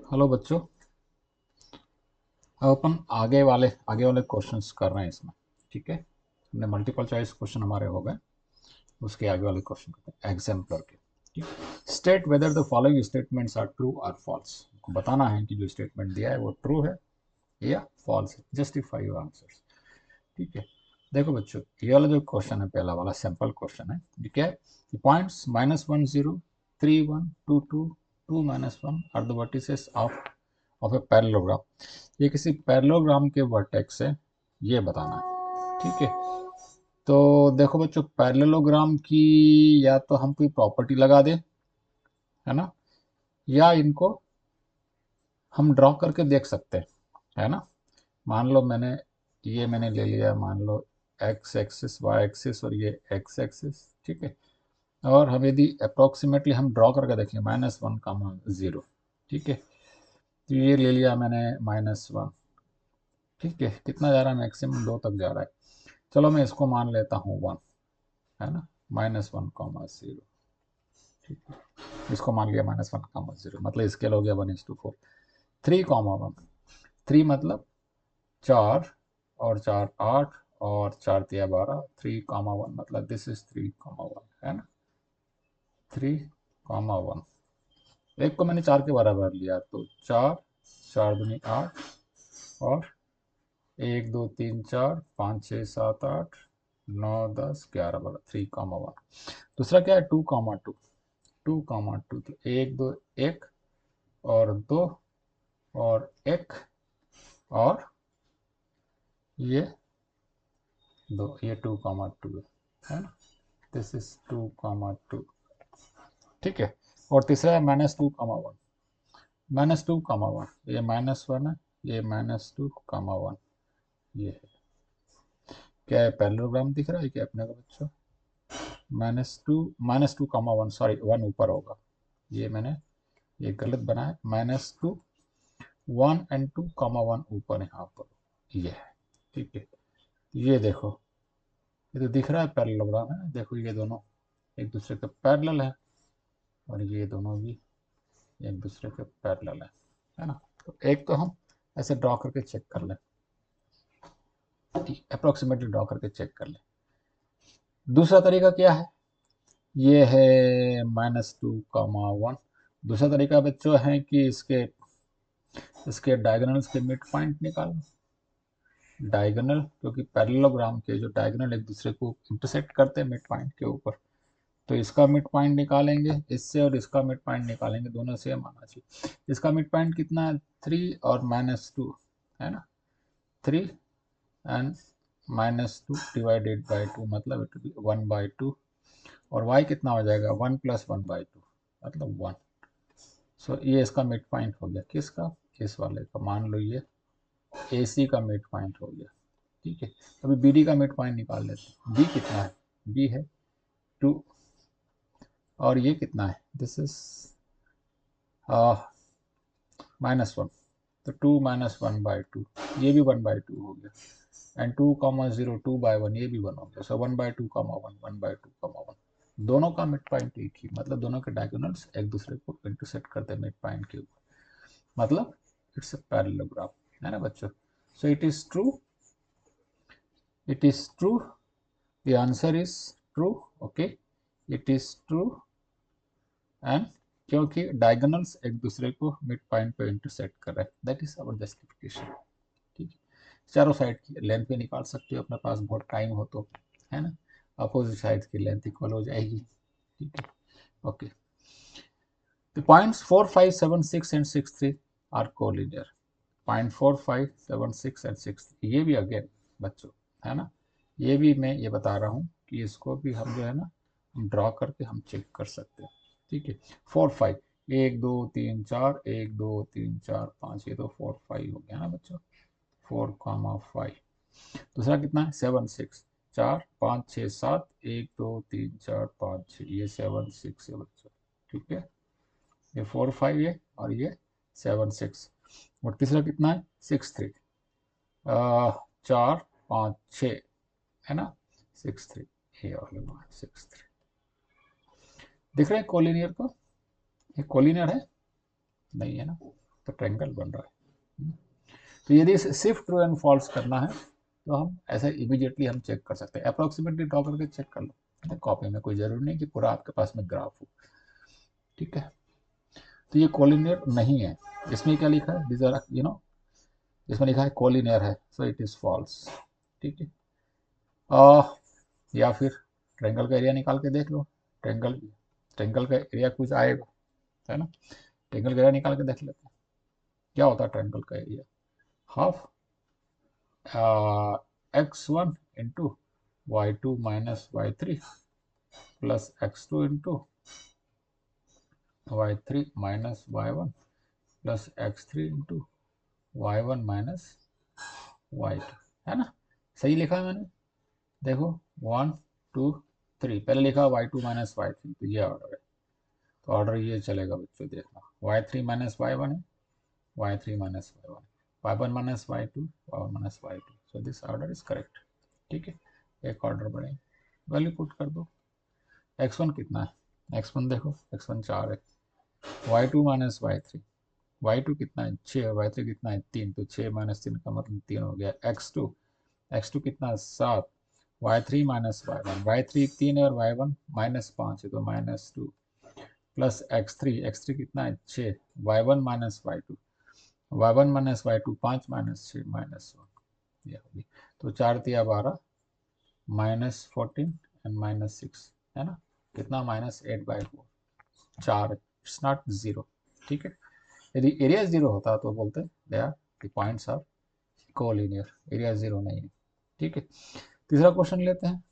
Hello बच्चों। अब अपन आगे वाले क्वेश्चंस कर रहे हैं इसमें। ठीक है, हमने मल्टीपल चॉइस क्वेश्चन हमारे हो गए। उसके आगे वाले क्वेश्चन करते हैं एग्जाम्पलर के। ठीक, state whether the following statements are true और फॉल्स। बताना है कि जो स्टेटमेंट दिया है वो ट्रू है या फॉल्स है। Justify your answers. ठीक है, देखो बच्चों, ये वाला जो क्वेश्चन है, पहला वाला सिंपल क्वेश्चन है। ये क्या है? Points -1 0 3 1 2 2 2 -1 are the vertices of a parallelogram. ये किसी पैरेललोग्राम के वर्टेक्स है, ये बताना है। ठीक है, तो देखो बच्चों, पैरेललोग्राम की या तो हम कोई प्रॉपर्टी लगा दें, है ना, या इनको हम ड्रॉ करके देख सकते हैं, है ना। मान लो मैंने ले लिया, मान लो एक्स एक्सिस वाई एक्सिस और ये एक्स एक्सिस। ठीक है, और हम यदि अप्रोक्सीमेटली हम ड्रॉ करके देखें -1 0। ठीक है, तो ये ले लिया मैंने -1। ठीक है, कितना जा रहा है? मैक्सिमम 2 तक जा रहा है। चलो मैं इसको मान लेता हूँ 1, है ना, -1 0। ठीक है, इसको मान लिया -1 0, मतलब स्केल हो गया 1:4। 3 1, 3 मतलब 4, और 4 8, और 4 तिया 12। 3 1 मतलब दिस इज 3 1, है ना। 3 1, एक को मैंने 4 के बराबर लिया, तो 4 4 दूनी 8, और 1 2 3 4 5 6 7 8 9 10 11 12। 3 1। दूसरा क्या है? 2 2 2 तो 1 2 1, और 2, और 1, और ये 2, ये 2 2 है ना। This is 2 2। ठीक है, और तीसरा है -2 1। -2 1, ये -1 है, ये -2 1, ये है। क्या है? पैरेललोग्राम दिख रहा है क्या अपने को बच्चों? -2 -2 1, सॉरी 1 ऊपर होगा, ये मैंने ये गलत बनाया। -2 1 एंड 2 1 ऊपर यहाँ पर ये है। ठीक है, ये देखो, ये तो दिख रहा है पैरेललोग्राम है। देखो ये दोनों एक दूसरे के पैरेलल है, और ये दोनों भी एक दूसरे के पैरेलल है ना। तो एक तो हम ऐसे ड्रॉ करके चेक कर लें, अप्रोक्सीमेटली ड्रॉ करके चेक कर लें। दूसरा तरीका क्या है? ये है -2 1। दूसरा तरीका बच्चों है कि इसके इसके डायगोनल्स के मिड पॉइंट निकालो। डायगोनल, क्योंकि पैरेललोग्राम के जो डायगोनल एक दूसरे को इंटरसेक्ट करते हैं मिड पॉइंट के ऊपर, तो इसका मिड पॉइंट निकालेंगे इससे, और इसका मिड पॉइंट निकालेंगे, दोनों सेम आना चाहिए। इसका मिड पॉइंट कितना है? 3 और -2, है ना। 3 एंड -2 डिवाइडेड बाई 2, मतलब इट बी 1/2। और y कितना हो जाएगा? 1 + 1/2, मतलब 1। सो ये इसका मिड पॉइंट हो गया। किसका? इस वाले का। मान लो ये AC का मिड पॉइंट हो गया। ठीक है, अभी BD का मिड पॉइंट निकाल लेते हैं। B कितना है? B है 2, और ये कितना है? दिस इज -1, तो 2 - 1/2, ये भी 1/2 हो गया। एंड 2 0 2/1, ये भी 1 हो गया। सो 1/2 1 1/2 1। दोनों का मिड पॉइंट एक ही, मतलब दोनों के डायगोनल्स एक दूसरे को इंटरसेक्ट करते हैं मिड पॉइंट के ऊपर, मतलब इट्स अ पैरेललोग्राम, है ना बच्चों। So it is true, the answer is true. Okay, it is true, and क्योंकि डायगोनल्स एक दूसरे को मिड पॉइंट पे इंटरसेक्ट कर रहे हैं, दैट इज आवर जस्टिफिकेशन। ठीक है, चारों साइड की लेंथ भी निकाल सकते हो अपने पास, बहुत टाइम हो तो, है ना। अपोजिट साइड की लेंथ इक्वल हो जाएगी। ठीक है, okay. The points 4 5 7 6 and 6 3 are collinear. Point 4 5 7 6 and 6, ये भी अगेन बच्चों, है ना, ये भी मैं ये बता रहा हूँ कि इसको भी हम जो है ना, हम ड्रॉ करके हम चेक कर सकते हैं। ठीक है, 4 5, 1 2 3 4, 1 2 3 4 5, ये तो 4 5 हो गया ना बच्चों, 4 5। दूसरा कितना है? 7 6, 4 5 6 7, 1 2 3 4 5 6, ये 7 6 है बच्चों। ठीक है, ये 4 5 है, और ये 7 6। और तीसरा कितना है? 6 3, 4 5 6, है ना, 6 3, ये वाले 6 3। दिख रहा है कोलिनियर को? ये कोलिनियर है? नहीं है ना। तो ट्रायंगल बन रहा है। तो यदि सिर्फ ट्रू एंड फॉल्स करना है तो हम ऐसे इमीडिएटली हम चेक कर सकते हैं, अप्रोक्सीमेटली ड्रॉ करके चेक कर लो कॉपी में, कोई जरूरी नहीं कि पूरा आपके पास में ग्राफ हो, ठीक है। तो ये कोलिनियर नहीं है, इसमें क्या लिखा है, दिस आर इसमें लिखा है कोलिनियर है, सो इट इज फॉल्स, ठीक है। या फिर ट्रायंगल का एरिया निकाल के देख लो, ट्रायंगल का एरिया कुछ आएगा, है ना। ट्रायंगल का एरिया निकाल के देख लेते हैं क्या होता है ट्रायंगल का area, half x1 into y2 minus y3 plus x2 into y3 minus y1 plus x3 into y1 minus y2, है ना। सही लिखा है मैंने, देखो 1 2 3, पहले लिखा y2 माइनस y3, तो ये ऑर्डर है, तो ऑर्डर ये चलेगा बच्चों, देखना y3 माइनस y1 है, y3 minus y1, y1 minus y2, y1 minus y2, so this order is correct, ठीक है। एक ऑर्डर बढ़े, वैल्यू पुट कर दो, x1 कितना है, x1 देखो x1 4 है, y2 माइनस y3, y2 कितना है 6, y3 कितना है 3, तो 6 माइनस 3 का मतलब 3 हो गया, x2 कितना है 7, y3 माइनस y3 3 है और y1 माइनस 5 है, तो माइनस 2 प्लस x3 कितना है 6, y1 minus y1 minus y2 5 minus 6 minus 1, ये होगी, तो 4 तिया 12 माइनस 14 एंड माइनस 6, है ना, कितना माइनस 8/4, 4, इट्स नॉट 0, ठीक है। यदि एरिया 0 होता तो बोलते they are the points are collinear, area 0 नहीं है, ठीक है। तीसरा क्वेश्चन लेते हैं,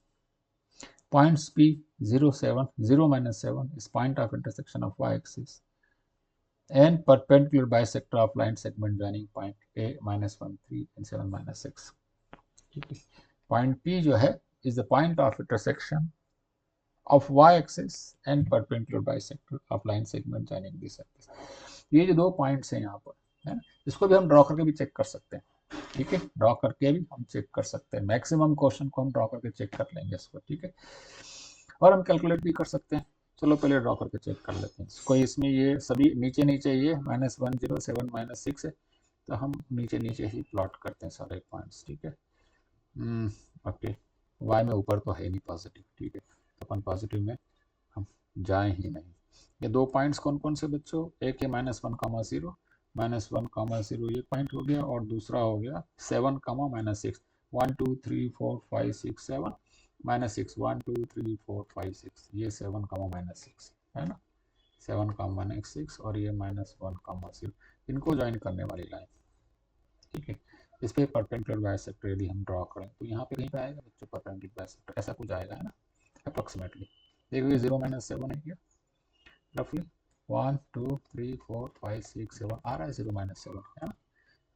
points P 0 minus 7 is point of intersection of y-axis and perpendicular bisector of line segment joining point A minus 1 3 and 7 minus 6, ठीक है। पॉइंट P जो है is the point of intersection of y-axis and perpendicular bisector of line segment joining this axis, ये जो दो points हैं यहाँ पर, है ना, इसको भी हम ड्रॉ करके भी चेक कर सकते हैं, ठीक है, ड्रॉ करके भी हम चेक कर सकते हैं, मैक्सिमम क्वेश्चन को हम ड्रॉ करके चेक कर लेंगे इसको, ठीक है, और हम कैलकुलेट भी कर सकते हैं। चलो पहले ड्रॉ करके चेक कर लेते हैं, कोई इसमें ये सभी नीचे नीचे ये -1 0 7 -6 है, तो हम नीचे नीचे ही प्लॉट करते हैं सारे पॉइंट्स, ठीक है। ओके, y में ऊपर तो है नहीं पॉजिटिव, ठीक है, तो अपन पॉजिटिव में हम जाए ही नहीं। ये दो पॉइंट्स कौन कौन से बच्चों, एक है -1, 0 ये पॉइंट हो गया, और दूसरा हो गया 7, -6, 1 2 3 4 5 6 7 -6 1 2 3 4 5 6, ये 7, -6 है ना, 7, -6 और ये -1, 0, इनको ज्वाइन करने वाली लाइन, ठीक है। इस पे परपेंडिकुलर बाइसेक्टर यदि हम ड्रॉ करें तो यहाँ पे कहीं पे आएगा बच्चों परपेंडिकुलर बाइसेक्टर, ऐसा कुछ आएगा, है ना, अप्रोक्सीमेटली देखिए 0 -7 है क्या, रफली 1 2 3 4 5 6 7 आ रहा है 0 -7, है ना,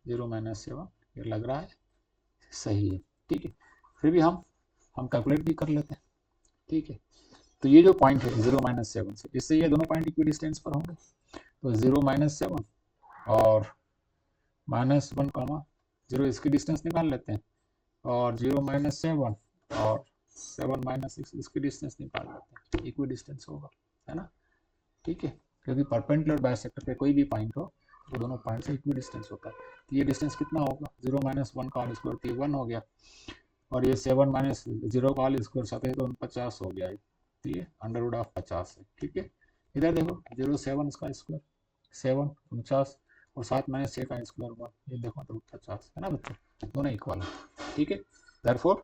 0 -7 ये लग रहा है सही है, ठीक है। फिर भी हम कैलकुलेट भी कर लेते हैं, ठीक है। तो ये जो पॉइंट है 0 -7 से, इससे ये दोनों पॉइंट इक्वी डिस्टेंस पर होंगे, तो 0 -7 और -1, 0 इसकी डिस्टेंस निकाल लेते हैं, और 0 -7 और 7 -6 इसकी डिस्टेंस निकाल लेते हैं, इक्वी डिस्टेंस होगा, है ना, ठीक है, क्योंकि परपेंडिकुलर बाइसेक्टर पे कोई भी पॉइंट हो तो दोनों पॉइंट से इक्वी डिस्टेंस होता है, तो ये डिस्टेंस कितना होगा 0 -1 का होल स्क्वायर, तो 1 हो गया, और ये 7 -0 का होल स्क्वायर 7 तो 50 हो गया, तो ये √50 है, ठीक है। इधर देखो 0 7 इसका स्क्वायर 7 49 और 7 -6 का स्क्वायर 1, ये देखो √50 है ना बच्चों, दोनों इक्वल है, ठीक है। Therefore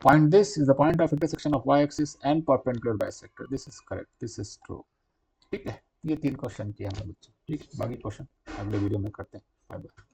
point this is the point of intersection of y-axis and perpendicular bisector, this is correct, this is true, ठीक है। ये 3 क्वेश्चन किए हमने बच्चों, ठीक है, बाकी क्वेश्चन अगले वीडियो में करते हैं, बाय बाय।